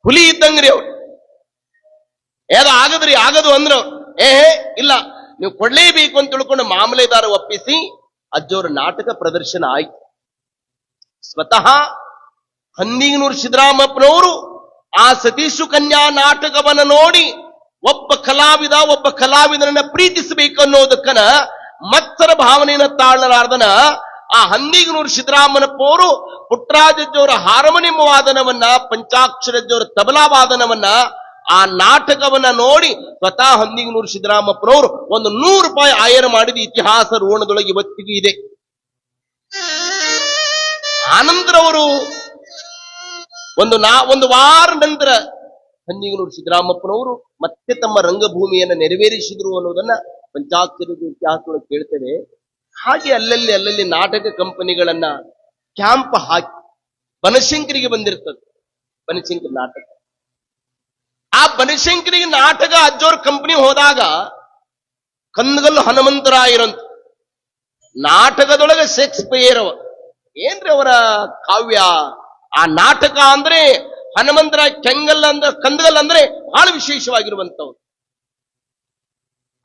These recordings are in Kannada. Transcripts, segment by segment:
ಹುಲಿ ಇದ್ದಂಗ್ರಿ ಅವ್ರು. ಏದ ಆಗದ್ರಿ ಆಗದು ಅಂದ್ರ ಇಲ್ಲ ನೀವು ಕೊಡ್ಲೇಬೇಕು ಅಂತ ತಿಳ್ಕೊಂಡು ಮಾಮಲೆದಾರ ಒಪ್ಪಿಸಿ ಅಜ್ಜೋರ ನಾಟಕ ಪ್ರದರ್ಶನ ಆಯ್ತು. ಸ್ವತಃ ಹಂದಿಗನೂರು ಸಿದ್ದರಾಮಪ್ಪನವರು ಆ ಸತೀಶು ಕನ್ಯಾ ನಾಟಕವನ್ನ ನೋಡಿ ಒಬ್ಬ ಕಲಾವಿದನನ್ನ ಪ್ರೀತಿಸಬೇಕು ಅನ್ನೋದಕ್ಕನ ಮತ್ಸರ ಭಾವನೆಯನ್ನ ತಾಳಲಾರ್ದನ ಆ ಹಂದಿಗನೂರು ಸಿದ್ದರಾಮನಪ್ಪವರು ಪುಟ್ಟರಾಜಜ್ಜವರ ಹಾರ್ಮೋನಿಯಂ ವಾದನವನ್ನ, ಪಂಚಾಕ್ಷರಜ್ಜವರ ತಬಲಾ ವಾದನವನ್ನ, ಆ ನಾಟಕವನ್ನ ನೋಡಿ ಸ್ವತಃ ಹಂದಿಗನೂರು ಸಿದ್ದರಾಮಪ್ಪನವರು ಒಂದು 100 ರೂಪಾಯಿ ಆಯರ ಮಾಡಿದ ಇತಿಹಾಸ ರೋಣದೊಳಗೆ ಇವತ್ತಿಗೂ ಇದೆ. ಆನಂತರ ಅವರು ಒಂದು ವಾರ ನಂತರ ಹಂದಿಗನೂರು ಸಿದ್ದರಾಮಪ್ಪನವರು ಮತ್ತೆ ತಮ್ಮ ರಂಗಭೂಮಿಯನ್ನು ನೆರವೇರಿಸಿದ್ರು ಅನ್ನೋದನ್ನ ಪಂಚಾಕ್ಷರದ ಇತಿಹಾಸದೊಳಗೆ ಕೇಳ್ತೇವೆ. ಹಾಗೆ ಅಲ್ಲಲ್ಲಿ ನಾಟಕ ಕಂಪನಿಗಳನ್ನ ಕ್ಯಾಂಪ್ ಹಾಕಿ ಬನಶಂಕರಿಗೆ ಬಂದಿರ್ತದೆ. ಬನಶಂಕರಿ ನಾಟಕ, ಆ ಬನಶಂಕರಿಗೆ ನಾಟಕ ಅಜ್ಜೋರ್ ಕಂಪನಿ ಹೋದಾಗ ಕಂದಗಲ್ಲು ಹನುಮಂತರಾಯರಂತ ನಾಟಕದೊಳಗೆ ಶೇಕ್ಸ್ಪಿಯರ್ ಏನ್ರಿ ಅವರ ಕಾವ್ಯ. ಆ ನಾಟಕ ಅಂದ್ರೆ ಹನುಮಂತರಾಯ ಕಂದಗಲ್ ಅಂದ್ರೆ ಬಹಳ ವಿಶೇಷವಾಗಿರುವಂತವ್ರು.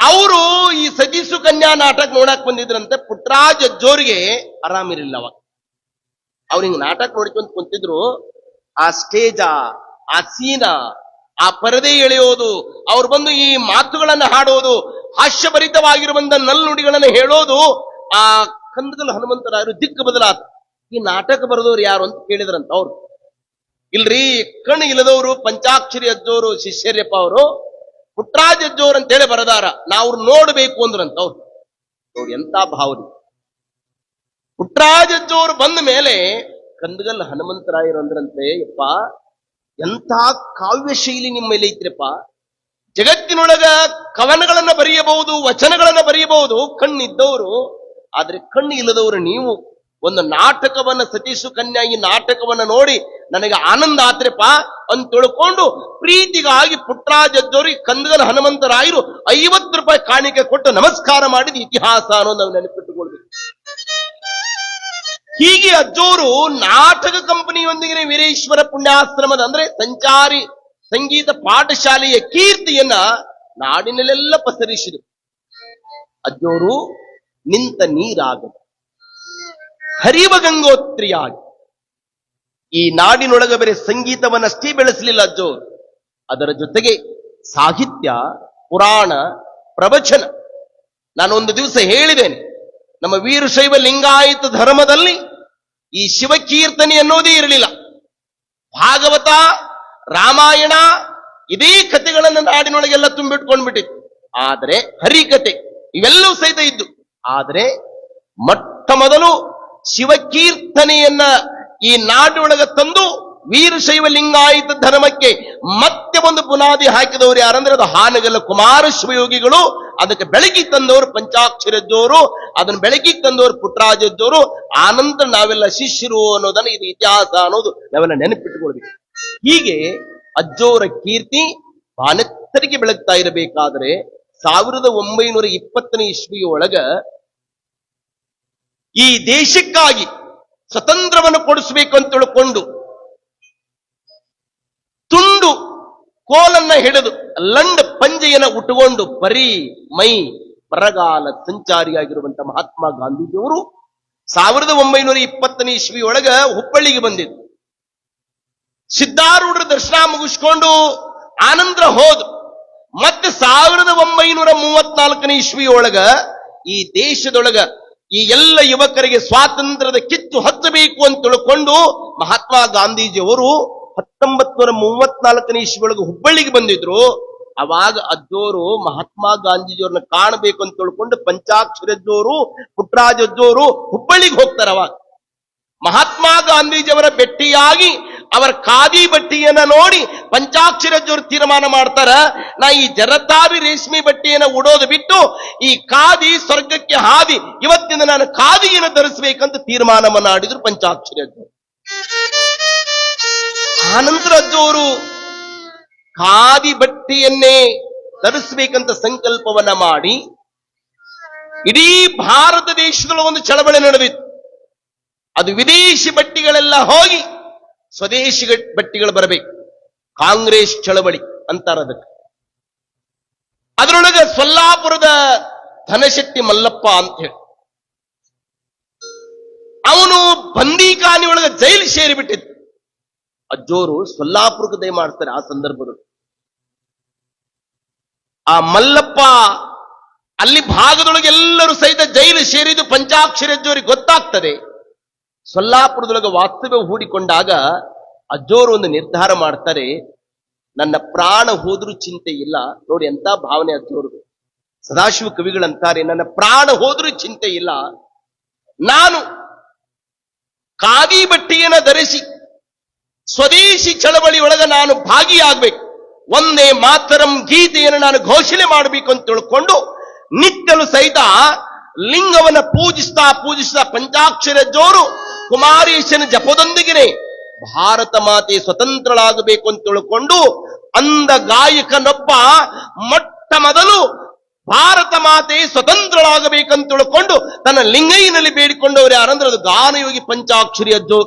ಅವರು ಈ ಸತೀಶು ಕನ್ಯಾ ನಾಟಕ ನೋಡಕ್ ಬಂದಿದ್ರಂತೆ. ಪುಟ್ಟರಾಜ್ ಅಜ್ಜೋರಿಗೆ ಆರಾಮಿರಲಿಲ್ಲ. ಅವಾಗ ಅವ್ರು ಹಿಂಗ್ ನಾಟಕ ನೋಡ್ಕೊಂತ ಕುಂತಿದ್ರು. ಆ ಸ್ಟೇಜ, ಆ ಸೀನ, ಆ ಪರದೆ ಎಳೆಯೋದು, ಅವ್ರು ಬಂದು ಈ ಮಾತುಗಳನ್ನ ಹಾಡೋದು, ಹಾಸ್ಯಭರಿತವಾಗಿರುವಂತ ನಲ್ನುಡಿಗಳನ್ನ ಹೇಳೋದು, ಆ ಕಂದಗಲ್ ಹನುಮಂತರಾಯರು ದಿಕ್ಕು ಬದಲಾತ. ಈ ನಾಟಕ ಬರೆದವ್ರು ಯಾರು ಅಂತ ಕೇಳಿದ್ರಂತ. ಅವ್ರು ಇಲ್ರಿ ಕಣ್ಣು ಇಲ್ಲದವರು ಪಂಚಾಕ್ಷರಿ ಅಜ್ಜೋರು ಶಿಷ್ಯರ್ಯಪ್ಪ ಅವರು ಪುಟ್ಟರಾಜ್ ಅಜ್ಜೋರ್ ಅಂತೇಳಿ ಬರದಾರ, ನಾವು ನೋಡ್ಬೇಕು ಅಂದ್ರಂತ. ಅವ್ರು ನೋಡಿ ಎಂತ ಭಾವನೆ. ಪುಟ್ಟರಾಜ್ ಅಜ್ಜೋರು ಬಂದ ಮೇಲೆ ಕಂದಗಲ್ ಹನುಮಂತರಾಯರು ಅಂದ್ರಂತೆ, ಯಪ್ಪ ಎಂಥ ಕಾವ್ಯ ಶೈಲಿ ನಿಮ್ಮಲ್ಲಿ ಐತ್ರಿಪ್ಪ. ಜಗತ್ತಿನೊಳಗ ಕವನಗಳನ್ನ ಬರೆಯಬಹುದು, ವಚನಗಳನ್ನ ಬರೆಯಬಹುದು ಕಣ್ಣಿದ್ದವರು, ಆದ್ರೆ ಕಣ್ಣು ಇಲ್ಲದವರು ನೀವು. ಒಂದು ನಾಟಕವನ್ನ ಸತೀಶು ಕನ್ಯಾ ಈ ನಾಟಕವನ್ನ ನೋಡಿ ನನಗೆ ಆನಂದ ಆತ್ರಿಪ್ಪ ಅಂತ ತಿಳ್ಕೊಂಡು ಪ್ರೀತಿಗಾಗಿ ಪುಟ್ಟರಾಜ್ ಅಜ್ಜೋರಿಗೆ ಕಂದಗಲ್ ಹನುಮಂತರಾಯರು 50 ರೂಪಾಯಿ ಕಾಣಿಕೆ ಕೊಟ್ಟು ನಮಸ್ಕಾರ ಮಾಡಿದ ಇತಿಹಾಸ ಅನ್ನೋದು ನಾವು ನೆನಪಿಟ್ಟುಕೊಳ್ಬೇಕು. ಹೀಗೆ ಅಜ್ಜೋರು ನಾಟಕ ಕಂಪನಿಯೊಂದಿಗೆ ವೀರೇಶ್ವರ ಪುಣ್ಯಾಶ್ರಮದ ಅಂದ್ರೆ ಸಂಚಾರಿ ಸಂಗೀತ ಪಾಠಶಾಲೆಯ ಕೀರ್ತಿಯನ್ನ ನಾಡಿನಲ್ಲೆಲ್ಲ ಪಸರಿಸಿದರು. ಅಜ್ಜೋರು ನಿಂತ ನೀರಾಗದು ಹರಿವ ಗಂಗೋತ್ರಿಯಾಗಿ ಈ ನಾಡಿನೊಳಗೆ ಬರೀ ಸಂಗೀತವನ್ನಷ್ಟೇ ಬೆಳೆಸಲಿಲ್ಲ ಅಜ್ಜೋರು, ಅದರ ಜೊತೆಗೆ ಸಾಹಿತ್ಯ, ಪುರಾಣ, ಪ್ರವಚನ. ನಾನೊಂದು ದಿವಸ ಹೇಳಿದ್ದೇನೆ, ನಮ್ಮ ವೀರಶೈವ ಲಿಂಗಾಯತ ಧರ್ಮದಲ್ಲಿ ಈ ಶಿವಕೀರ್ತನೆ ಅನ್ನೋದೇ ಇರಲಿಲ್ಲ. ಭಾಗವತ, ರಾಮಾಯಣ ಇದೇ ಕಥೆಗಳನ್ನು ನಾಡಿನೊಳಗೆಲ್ಲ ತುಂಬಿಟ್ಕೊಂಡ್ಬಿಟ್ಟಿತ್ತು. ಆದರೆ ಹರಿಕತೆ ಇವೆಲ್ಲವೂ ಸಹಿತ ಇದ್ದು. ಆದರೆ ಮೊಟ್ಟ ಮೊದಲು ಶಿವಕೀರ್ತನೆಯನ್ನ ಈ ನಾಡಿನೊಳಗೆ ತಂದು ವೀರಶೈವ ಲಿಂಗಾಯತ ಧರ್ಮಕ್ಕೆ ಮತ್ತೆ ಒಂದು ಬುನಾದಿ ಹಾಕಿದವರು ಯಾರಂದ್ರೆ ಅದು ಹಾನಗಲ್ಲ ಕುಮಾರ ಶಿವಯೋಗಿಗಳು. ಅದಕ್ಕೆ ಬೆಳಕಿಗೆ ತಂದವರು ಪಂಚಾಕ್ಷರಜ್ಜೋರು, ಅದನ್ನು ಬೆಳಕಿಗೆ ತಂದವರು ಪುಟ್ಟರಾಜಜ್ಜೋರು. ಆನಂತರ ನಾವೆಲ್ಲ ಶಿಷ್ಯರು ಅನ್ನೋದನ್ನ ಇದು ಇತಿಹಾಸ ಅನ್ನೋದು ನಾವೆಲ್ಲ ನೆನಪಿಟ್ಟುಕೊಳ್ಬೇಕು. ಹೀಗೆ ಅಜ್ಜೋರ ಕೀರ್ತಿ ಬಾನೆತ್ತರಿಗೆ ಬೆಳಗ್ತಾ ಇರಬೇಕಾದ್ರೆ 1920ನೇ ಇಸ್ವಿಯೊಳಗ ಈ ದೇಶಕ್ಕಾಗಿ ಸ್ವತಂತ್ರವನ್ನು ಕೊಡಿಸಬೇಕು ಅಂತ ತಿಳ್ಕೊಂಡು ತುಂಡು ಕೋಲನ್ನ ಹಿಡಿದು ಲಂಡ್ ಪಂಜೆಯನ್ನ ಉಟ್ಟುಕೊಂಡು ಬರೀ ಮೈ ಬರಗಾಲ ಸಂಚಾರಿಯಾಗಿರುವಂತಹ ಮಹಾತ್ಮ ಗಾಂಧೀಜಿಯವರು 1920ನೇ ಇಸ್ವಿಯೊಳಗ ಹುಬ್ಬಳ್ಳಿಗೆ ಬಂದಿದ್ದು. ಸಿದ್ಧಾರೂಢರ ದರ್ಶನ ಮುಗಿಸ್ಕೊಂಡು ಆನಂತರ ಹೋದ್. ಮತ್ತೆ 1934ನೇ ಇಸ್ವಿಯೊಳಗ ಈ ದೇಶದೊಳಗ ಈ ಎಲ್ಲ ಯುವಕರಿಗೆ ಸ್ವಾತಂತ್ರ್ಯದ ಕಿತ್ತು ಹಚ್ಚಬೇಕು ಅಂತ ತಿಳ್ಕೊಂಡು ಮಹಾತ್ಮ ಗಾಂಧೀಜಿಯವರು 1934ನೇ ಇಸ್ವಿಯೊಳಗೆ ಹುಬ್ಬಳ್ಳಿಗೆ ಬಂದಿದ್ರು. ಅವಾಗ ಅಜ್ಜೋರು ಮಹಾತ್ಮ ಗಾಂಧೀಜಿಯವ್ರನ್ನ ಕಾಣಬೇಕು ಅಂತ ತಿಳ್ಕೊಂಡು ಪಂಚಾಕ್ಷರಜ್ಜೋರು, ಪುಟ್ಟರಾಜಜ್ಜೋರು ಹುಬ್ಬಳ್ಳಿಗೆ ಹೋಗ್ತಾರೆ. ಅವಾಗ ಮಹಾತ್ಮ ಗಾಂಧೀಜಿಯವರ ಭೇಟಿಯಾಗಿ ಅವರ ಖಾದಿ ಬಟ್ಟೆಯನ್ನ ನೋಡಿ ಪಂಚಾಕ್ಷರಜ್ಜೋರು ತೀರ್ಮಾನ ಮಾಡ್ತಾರ, ನಾ ಈ ಜರತಾರಿ ರೇಷ್ಮೆ ಬಟ್ಟೆಯನ್ನ ಉಡೋದು ಬಿಟ್ಟು ಈ ಖಾದಿ ಸ್ವರ್ಗಕ್ಕೆ ಹಾದಿ, ಇವತ್ತಿನ ನಾನು ಖಾದಿಯನ್ನು ಧರಿಸಬೇಕಂತ ತೀರ್ಮಾನವನ್ನ ಮಾಡಿದ್ರು ಪಂಚಾಕ್ಷರಜ್ಜೋರು. ಆನಂತರ ಅಜ್ಜೋರು ಖಾದಿ ಬಟ್ಟೆಯನ್ನೇ ಧರಿಸಬೇಕಂತ ಸಂಕಲ್ಪವನ್ನ ಮಾಡಿ ಇಡೀ ಭಾರತ ದೇಶದೊಳಗೆ ಒಂದು ಚಳವಳಿ ನಡೆದಿತ್ತು. ಅದು ವಿದೇಶಿ ಬಟ್ಟೆಗಳೆಲ್ಲ ಹೋಗಿ ಸ್ವದೇಶಿ ಬಟ್ಟೆಗಳು ಬರಬೇಕು. ಕಾಂಗ್ರೆಸ್ ಚಳವಳಿ ಅಂತಾರ ಅದಕ್ಕೆ. ಅದರೊಳಗೆ ಸೊಲ್ಲಾಪುರದ ಧನಶೆಟ್ಟಿ ಮಲ್ಲಪ್ಪ ಅಂತ ಹೇಳಿ ಅವನು ಬಂದೀಖಾನೆ ಒಳಗೆ ಜೈಲು ಸೇರಿಬಿಟ್ಟಿದ್ದ. ಅಜ್ಜೋರು ಸೊಲ್ಲಾಪುರಕ್ಕೆ ದಯ ಮಾಡ್ತಾರೆ. ಆ ಸಂದರ್ಭದಲ್ಲಿ ಆ ಮಲ್ಲಪ್ಪ ಅಲ್ಲಿ ಭಾಗದೊಳಗೆ ಎಲ್ಲರೂ ಸಹಿತ ಜೈಲು ಸೇರಿದ್ದು ಪಂಚಾಕ್ಷರಿ ಅಜ್ಜೋರಿಗೆ ಗೊತ್ತಾಗ್ತದೆ. ಸೊಲ್ಲಾಪುರದೊಳಗೆ ವಾಸ್ತವ್ಯ ಹೂಡಿಕೊಂಡಾಗ ಅಜ್ಜೋರು ಒಂದು ನಿರ್ಧಾರ ಮಾಡ್ತಾರೆ, ನನ್ನ ಪ್ರಾಣ ಹೋದ್ರೂ ಚಿಂತೆ ಇಲ್ಲ. ನೋಡಿ ಎಂತ ಭಾವನೆ ಅಜ್ಜೋರು. ಸದಾಶಿವ ಕವಿಗಳಂತಾರೆ, ನನ್ನ ಪ್ರಾಣ ಹೋದ್ರೂ ಚಿಂತೆ ಇಲ್ಲ, ನಾನು ಖಾದಿ ಬಟ್ಟೆಯನ್ನ ಧರಿಸಿ ಸ್ವದೇಶಿ ಚಳವಳಿಯೊಳಗೆ ನಾನು ಭಾಗಿಯಾಗಬೇಕು, ಒಂದೇ ಮಾತರಂ ಗೀತೆಯನ್ನು ನಾನು ಘೋಷಣೆ ಮಾಡಬೇಕು ಅಂತ ತಿಳ್ಕೊಂಡು ನಿತ್ಯಲು ಸಹಿತ ಲಿಂಗವನ್ನ ಪೂಜಿಸ್ತಾ ಪಂಚಾಕ್ಷರ ಜೋರು ಕುಮಾರೇಶನ ಜಪದೊಂದಿಗೆ ಭಾರತ ಮಾತೆ ಸ್ವತಂತ್ರಳಾಗಬೇಕು ಅಂತ ತಿಳ್ಕೊಂಡು ಅಂದ ಗಾಯಕನೊಬ್ಬ ಮೊಟ್ಟ ಮೊದಲು ಭಾರತ ಮಾತೆ ಸ್ವತಂತ್ರಳಾಗಬೇಕಂತ ತಿಳ್ಕೊಂಡು ತನ್ನ ಲಿಂಗೈನಲ್ಲಿ ಬೇಡಿಕೊಂಡವರು ಯಾರಂದ್ರೆ ಅದು ಗಾನಯೋಗಿ ಪಂಚಾಕ್ಷರಿ ಅಜ್ಜೋ.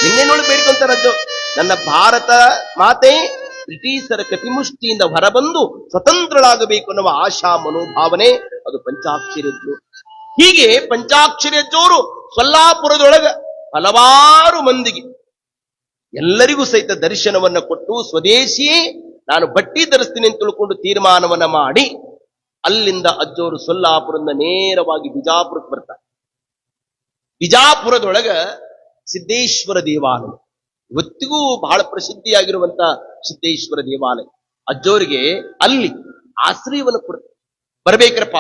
ಲಿಂಗೈನೊಳಗೆ ಬೇಡಿಕೊಂತಾರ ಅಜ್ಜೋ, ನನ್ನ ಭಾರತ ಮಾತೆ ಬ್ರಿಟಿಷರ ಕಟಿಮುಷ್ಟಿಯಿಂದ ಹೊರಬಂದು ಸ್ವತಂತ್ರಳಾಗಬೇಕು ಅನ್ನುವ ಆಶಾ ಮನೋಭಾವನೆ, ಅದು ಪಂಚಾಕ್ಷರಿ ಅಜ್ಜೋ. ಹೀಗೆ ಪಂಚಾಕ್ಷರಿ ಅಜ್ಜೋರು ಸೊಲ್ಲಾಪುರದೊಳಗ ಹಲವಾರು ಮಂದಿಗೆ ಎಲ್ಲರಿಗೂ ಸಹಿತ ದರ್ಶನವನ್ನ ಕೊಟ್ಟು ಸ್ವದೇಶಿಯೇ ನಾನು ಬಟ್ಟಿ ಧರಿಸ್ತೀನಿ ಅಂತ ತಿಳ್ಕೊಂಡು ತೀರ್ಮಾನವನ್ನ ಮಾಡಿ ಅಲ್ಲಿಂದ ಅಜ್ಜೋರು ಸೊಲ್ಲಾಪುರದಿಂದ ನೇರವಾಗಿ ಬಿಜಾಪುರಕ್ಕೆ ಬರ್ತಾರೆ. ಬಿಜಾಪುರದೊಳಗ ಸಿದ್ದೇಶ್ವರ ದೇವಾಲಯ ಇವತ್ತಿಗೂ ಬಹಳ ಪ್ರಸಿದ್ಧಿಯಾಗಿರುವಂತ ಸಿದ್ದೇಶ್ವರ ದೇವಾಲಯ. ಅಜ್ಜೋರಿಗೆ ಅಲ್ಲಿ ಆಶ್ರಯವನ್ನು ಕೊಡ್ತಾರೆ. ಬರ್ಬೇಕ್ರಪ್ಪ,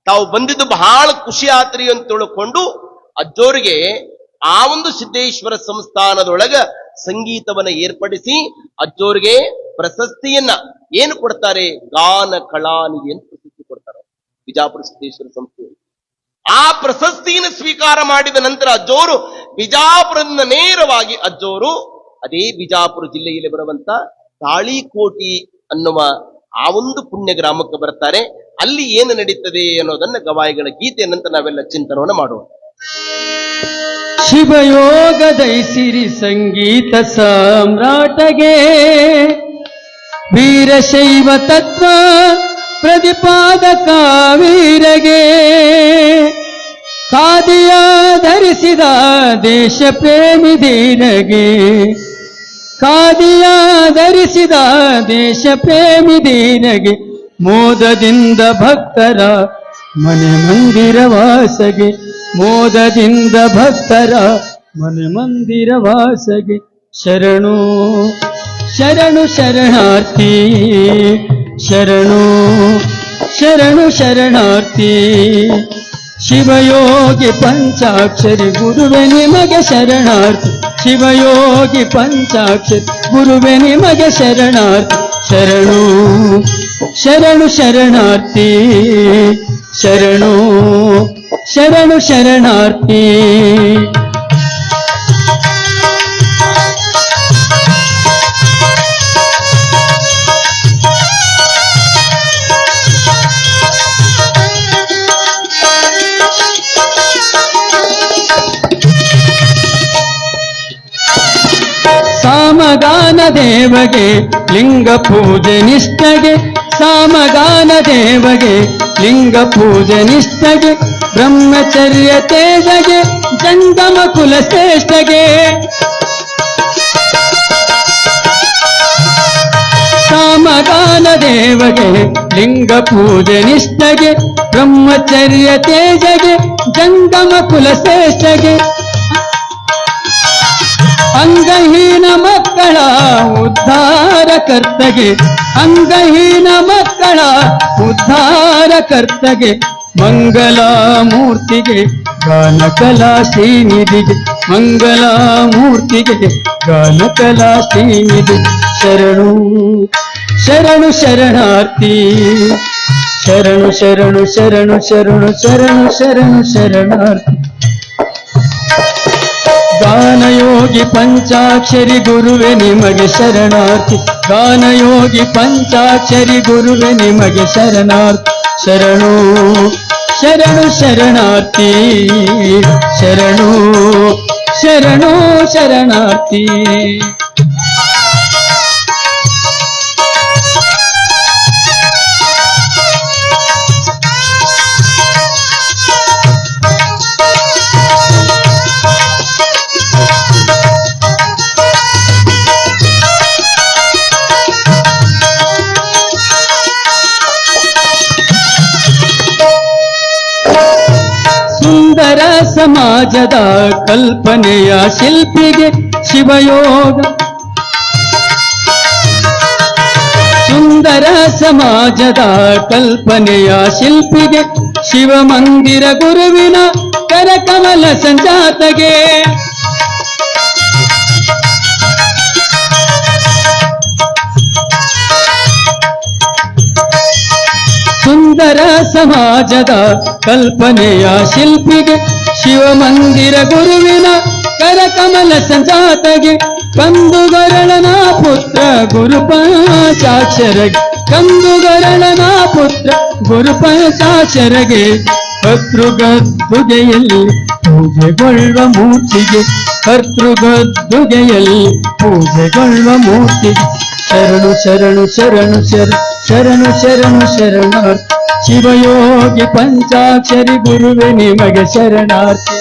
ತಾವು ಬಂದಿದ್ದು ಬಹಳ ಖುಷಿ ಆತ್ರಿ ಅಂತ ತಿಳ್ಕೊಂಡು ಅಜ್ಜೋರಿಗೆ ಆ ಒಂದು ಸಿದ್ದೇಶ್ವರ ಸಂಸ್ಥಾನದೊಳಗ ಸಂಗೀತವನ್ನ ಏರ್ಪಡಿಸಿ ಅಜ್ಜೋರಿಗೆ ಪ್ರಶಸ್ತಿಯನ್ನ ಏನು ಕೊಡ್ತಾರೆ, ಗಾನ ಕಲಾನಿಧಿ ಅಂತ ಪ್ರಶಸ್ತಿ ಕೊಡ್ತಾರೆ ಬಿಜಾಪುರ ಸಿದ್ದೇಶ್ವರ ಸಂಸ್ಥೆ. ಆ ಪ್ರಶಸ್ತಿಯನ್ನು ಸ್ವೀಕಾರ ಮಾಡಿದ ನಂತರ ಅಜ್ಜೋರು ಬಿಜಾಪುರದಿಂದ ನೇರವಾಗಿ ಅಜ್ಜೋರು ಅದೇ ಬಿಜಾಪುರ ಜಿಲ್ಲೆಯಲ್ಲಿ ಬರುವಂತ ತಾಳಿಕೋಟಿ ಅನ್ನುವ ಆ ಒಂದು ಪುಣ್ಯ ಗ್ರಾಮಕ್ಕೆ ಬರ್ತಾರೆ. ಅಲ್ಲಿ ಏನು ನಡೀತದೆ ಅನ್ನೋದನ್ನ ಗವಾಯಿಗಳ ಗೀತೆಯ ನಂತರ ನಾವೆಲ್ಲ ಚಿಂತನವನ್ನು ಮಾಡೋಣ. ಶಿವಯೋಗದೈಸಿರಿ ಸಂಗೀತ ಸಾಮ್ರಾಟಗೆ ವೀರಶೈವ ತತ್ವ ಪ್ರತಿಪಾದಕ ವೀರಗೆ ಖಾದಿಯ ಧರಿಸಿದ ದೇಶ ಪ್ರೇಮಿ ದೀನಗೆ ಖಾದಿಯ ಧರಿಸಿದ ದೇಶ ಪ್ರೇಮಿ ದೀನಗೆ ಮೋದದಿಂದ ಭಕ್ತರ ಮನೆ ಮಂದಿರ ವಾಸಗೆ ಮೋದದಿಂದ ಭಕ್ತರ ಮನೆ ಮಂದಿರ ವಾಸಗೆ ಶರಣು ಶರಣು ಶರಣಾರ್ಥಿ ಶರಣು ಶರಣು ಶರಣಾರ್ಥಿ ಶಿವಯೋಗಿ ಪಂಚಾಕ್ಷರಿ ಗುರುವೆ ನಿಮಗೆ ಶರಣಾರ್ಥಿ ಶಿವಯೋಗಿ ಪಂಚಾಕ್ಷರಿ ಗುರುವೆ ನಿಮಗೆ ಶರಣಾರ್ಥಿ ಶರಣು ಶರಣು ಶರಣಾರ್ಥಿ ಶರಣು ಶರಣು ಶರಣಾರ್ಥಿ ಸಾಮಗಾನ ದೇವಗೆ ಲಿಂಗ ಪೂಜೆ ನಿಷ್ಠೆಗೆ ಸಾಮಗಾನ ದೇವಗೆ ಲಿಂಗ ಪೂಜೆ ನಿಷ್ಠೆಗೆ ಬ್ರಹ್ಮಚರ್ಯ ತೇಜಗೆ ಜಂಗಮ ಕುಲ ಶ್ರೇಷ್ಠಗೆ ಸಾಮಗಾನ ದೇವಗೆ ಲಿಂಗ ಪೂಜೆ ನಿಷ್ಠೆಗೆ ಬ್ರಹ್ಮಚರ್ಯ ತೇಜಗೆ ಜಂಗಮ ಕುಲ ಶ್ರೇಷ್ಠಗೆ ಅಂಗಹೀನ ಮಕ್ಕಳ ಉದ್ಧಾರ ಕರ್ತಗೆ ಅಂಗಹೀನ ಮಕ್ಕಳ ಉದ್ಧಾರ ಕರ್ತಗೆ ಮಂಗಲಾಮೂರ್ತಿಗೆ ಗಾನಕಲಾ ಶ್ರೀನಿಧಿಗೆ ಮಂಗಲಾಮೂರ್ತಿಗೆ ಗಾನಕಲಾ ಶ್ರೀನಿಧಿ ಶರಣು ಶರಣು ಶರಣಾರ್ಥಿ ಶರಣು ಶರಣು ಶರಣು ಶರಣು ಶರಣು ಶರಣು ಶರಣಾರ್ಥಿ ಗಾನಯೋಗಿ ಪಂಚಾಕ್ಷರಿ ಗುರುವೆ ನಿಮಗೆ ಶರಣಾರ್ಥಿ ಗಾನಯೋಗಿ ಪಂಚಾಕ್ಷರಿ ಗುರುವೆ ನಿಮಗೆ ಶರಣಾರ್ಥಿ ಶರಣು ಶರಣು ಶರಣಾರ್ಥಿ ಶರಣು ಶರಣು ಶರಣಾರ್ಥಿ ಕಲ್ಪನೆಯ ಶಿಲ್ಪಿಗೆ ಶಿವಯೋಗ ಸುಂದರ ಸಮಾಜದ ಕಲ್ಪನೆಯ ಶಿಲ್ಪಿಗೆ ಶಿವಮಂದಿರ ಗುರುವಿನ ಕರಕಮಲ ಸಂಜಾತಗೆ ಸುಂದರ ಸಮಾಜದ ಕಲ್ಪನೆಯ ಶಿಲ್ಪಿಗೆ ಶಿವಮಂದಿರ ಗುರುವಿನ ಕರಕಮಲ ಸಂಜಾತಗೆ ಕಂದುಗರಳನ ಪುತ್ರ ಗುರು ಪಂಚಾಕ್ಷರಗೆ ಕಂದುಗರಳನ ಪುತ್ರ ಗುರು ಪಂಚಾಕ್ಷರಗೆ ಕರ್ತೃಗದ್ದುಗೆಯಲ್ಲಿ ಪೂಜೆಗೊಳ್ಳುವ ಮೂರ್ತಿಗೆ ಕರ್ತೃಗದ್ದುಗೆಯಲ್ಲಿ ಪೂಜೆಗೊಳ್ಳುವ ಮೂರ್ತಿಗೆ ಶರಣು ಶರಣು ಶರಣು ಶರಣು ಶರಣು ಶರಣಾರ್ಥಿ ಶಿವಯೋಗಿ ಪಂಚಾಕ್ಷರಿ ಗುರುವೆ ನಿಮಗೆ ಶರಣಾರ್ಥಿ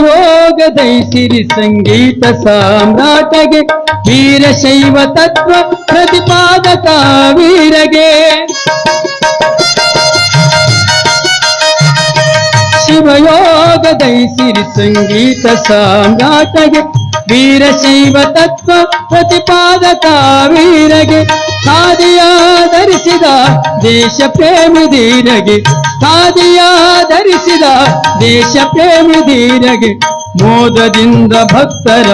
ಶಿವಯೋಗದೈಸಿರಿ ಸಂಗೀತ ಸಾಮ್ರಾಟಗೆ ವೀರಶೈವ ತತ್ವ ಪ್ರತಿಪಾದಕ ವೀರಗೆ ಶಿವಯೋಗದೈಸಿರಿ ಸಂಗೀತ ಸಾಮ್ರಾಟಗೆ ವೀರಶೈವ ತತ್ವ ಪ್ರತಿಪಾದಕ ವೀರಗೆ ಖಾದಿಯಾಧರಿಸಿದ ದೇಶ ಪ್ರೇಮಿ ಧೀರಗೆ ಖಾದಿಯಾಧರಿಸಿದ ದೇಶ ಪ್ರೇಮಿ ಧೀರಗೆ ಮೋದದಿಂದ ಭಕ್ತರ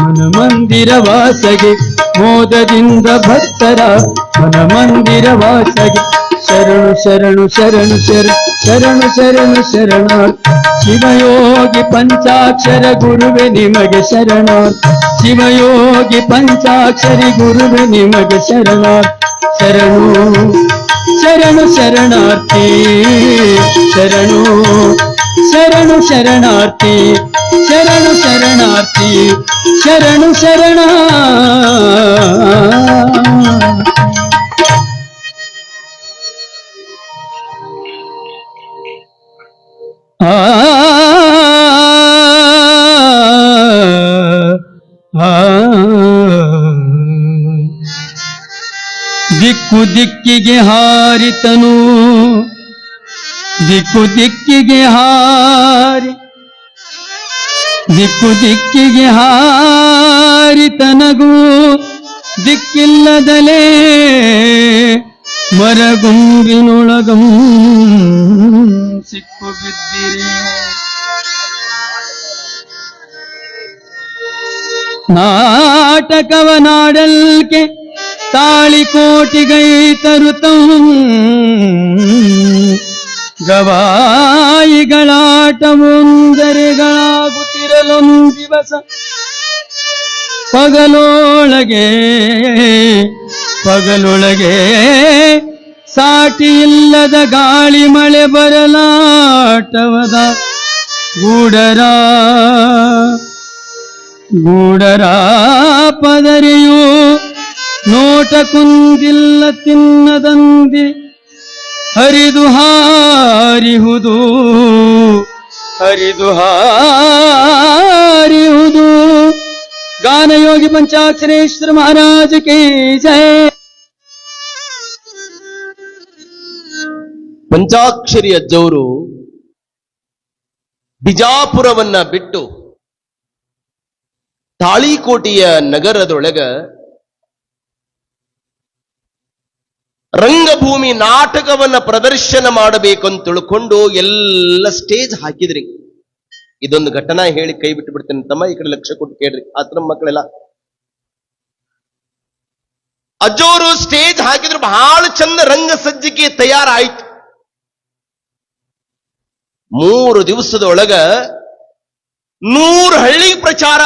ಮನಮಂದಿರ ವಾಸಗೆ ಮೋದದಿಂದ ಭಕ್ತರ ಮನಮಂದಿರ ವಾಸಗೆ ಶರಣು ಶರಣು ಶರಣು ಶರಣು ಶರಣು ಶರಣಾರ್ಥಿ ಶಿವಯೋಗಿ ಪಂಚಾಕ್ಷರ ಗುರುವೆ ನಿಮಗೆ ಶರಣಾರ್ಥಿ ಶಿವಯೋಗಿ ಪಂಚಾಕ್ಷರಿ ಗುರುವೆ ನಿಮಗೆ ಶರಣಾರ್ಥಿ ಶರಣು ಶರಣು ಶರಣಾರ್ಥಿ ಶರಣು ಶರಣು ಶರಣಾರ್ಥಿ ಶರಣು ಶರಣಾರ್ಥಿ ಶರಣು ಶರಣ ದಿಕ್ಕು ದಿಕ್ಕಿಗೆ ಹಾರಿತನು ದಿಕ್ಕು ದಿಕ್ಕಿಗೆ ಹಾರಿ ದಿಕ್ಕು ದಿಕ್ಕಿಗೆ ಹಾರಿತನಗೂ ದಿಕ್ಕಿಲ್ಲದಲೇ ಮರಗುಂಬಿನೊಳಗಂ ಸಿಕ್ಕು ಬಿದ್ದಿರಿ ನಾಟಕವನಾಡಲ್ಕೆ ತಾಳಿಕೋಟಿಗೈತರುತಂ ಗವಾಯಿಗಳಾಟವೊಂದರೆಗಳಾಗುತ್ತಿರಲೊಂದು ದಿವಸ ಪಗಲೊಳಗೆ ಸಾಟಿ ಇಲ್ಲದ ಗಾಳಿ ಮಳೆ ಬರಲಾಟವದ ಗೂಡರ ಪದರಿಯು ನೋಟ ಕುಂದಿಲ್ಲ ತಿನ್ನದಂದಿ ಹರಿದು ಹಾರಿಹುದು ಗಾನಯೋಗಿ ಪಂಚಾಕ್ಷರೇಶ್ವರ ಮಹಾರಾಜ ಕೇ ಜಯ. ಪಂಚಾಕ್ಷರಿ ಅಜ್ಜವರು ಬಿಜಾಪುರವನ್ನ ಬಿಟ್ಟು ತಾಳಿಕೋಟೆಯ ನಗರದೊಳಗ ರಂಗಭೂಮಿ ನಾಟಕವನ್ನ ಪ್ರದರ್ಶನ ಮಾಡಬೇಕಂತ ತಿಳ್ಕೊಂಡು ಎಲ್ಲ ಸ್ಟೇಜ್ ಹಾಕಿದ್ರಿ. ಇದೊಂದು ಘಟನಾ ಹೇಳಿ ಕೈ ಬಿಟ್ಟು ಬಿಡ್ತೇನೆ ತಮ್ಮ, ಈ ಕಡೆ ಲಕ್ಷ್ಯ ಕೊಟ್ಟು ಕೇಳ್ರಿ. ಆತ್ರ ಮಕ್ಕಳೆಲ್ಲ ಅಜ್ಜೋರು ಸ್ಟೇಜ್ ಹಾಕಿದ್ರು, ಬಹಳ ಚಂದ ರಂಗ ಸಜ್ಜಿಕೆ ತಯಾರಾಯ್ತು. 3 ದಿವಸದೊಳಗ 100 ಹಳ್ಳಿ ಪ್ರಚಾರ